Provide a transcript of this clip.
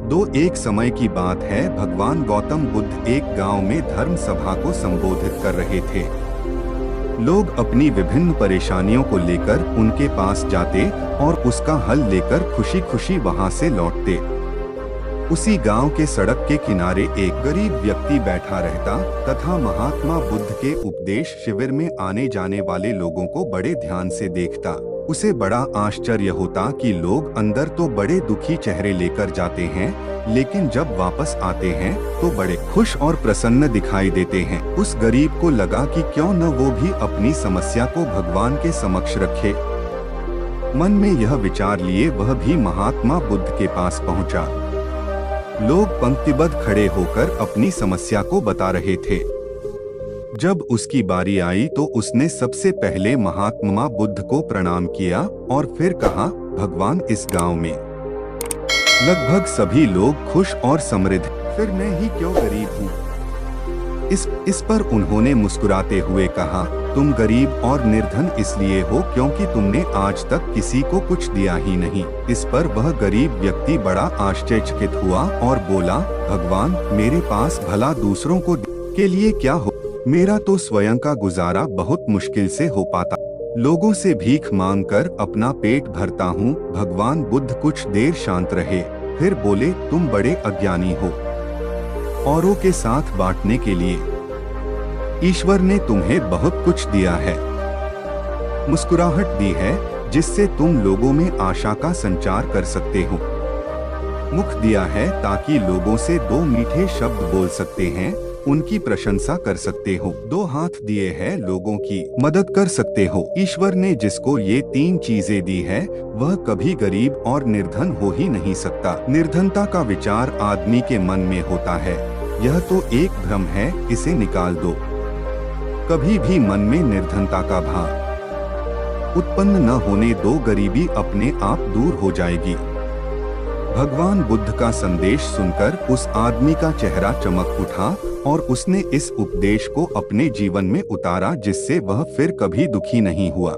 एक समय की बात है, भगवान गौतम बुद्ध एक गांव में धर्म सभा को संबोधित कर रहे थे। लोग अपनी विभिन्न परेशानियों को लेकर उनके पास जाते और उसका हल लेकर खुशी खुशी वहां से लौटते। उसी गांव के सड़क के किनारे एक गरीब व्यक्ति बैठा रहता तथा महात्मा बुद्ध के उपदेश शिविर में आने जाने वाले लोगों को बड़े ध्यान से देखता। उसे बड़ा आश्चर्य होता कि लोग अंदर तो बड़े दुखी चेहरे लेकर जाते हैं, लेकिन जब वापस आते हैं तो बड़े खुश और प्रसन्न दिखाई देते हैं। उस गरीब को लगा कि क्यों न वो भी अपनी समस्या को भगवान के समक्ष रखे। मन में यह विचार लिए वह भी महात्मा बुद्ध के पास पहुंचा। लोग पंक्तिबद्ध खड़े होकर अपनी समस्या को बता रहे थे। जब उसकी बारी आई तो उसने सबसे पहले महात्मा बुद्ध को प्रणाम किया और फिर कहा, भगवान, इस गांव में लगभग सभी लोग खुश और समृद्ध, फिर मैं ही क्यों गरीब हूँ। इस पर उन्होंने मुस्कुराते हुए कहा, तुम गरीब और निर्धन इसलिए हो क्योंकि तुमने आज तक किसी को कुछ दिया ही नहीं। इस पर वह गरीब व्यक्ति बड़ा आश्चर्यचकित हुआ और बोला, भगवान, मेरे पास भला दूसरों को के लिए क्या हो, मेरा तो स्वयं का गुजारा बहुत मुश्किल से हो पाता। लोगों से भीख मांगकर अपना पेट भरता हूँ। भगवान बुद्ध कुछ देर शांत रहे, फिर बोले, तुम बड़े अज्ञानी हो। औरों के साथ बांटने के लिए ईश्वर ने तुम्हें बहुत कुछ दिया है, मुस्कुराहट दी है जिससे तुम लोगों में आशा का संचार कर सकते हो, मुख दिया है ताकि लोगों से दो मीठे शब्द बोल सकते हैं, उनकी प्रशंसा कर सकते हो, दो हाथ दिए हैं, लोगों की मदद कर सकते हो। ईश्वर ने जिसको ये तीन चीजें दी है वह कभी गरीब और निर्धन हो ही नहीं सकता। निर्धनता का विचार आदमी के मन में होता है, यह तो एक भ्रम है, इसे निकाल दो। कभी भी मन में निर्धनता का भाव उत्पन्न न होने दो, गरीबी अपने आप दूर हो जाएगी। भगवान बुद्ध का संदेश सुनकर उस आदमी का चेहरा चमक उठा और उसने इस उपदेश को अपने जीवन में उतारा, जिससे वह फिर कभी दुखी नहीं हुआ।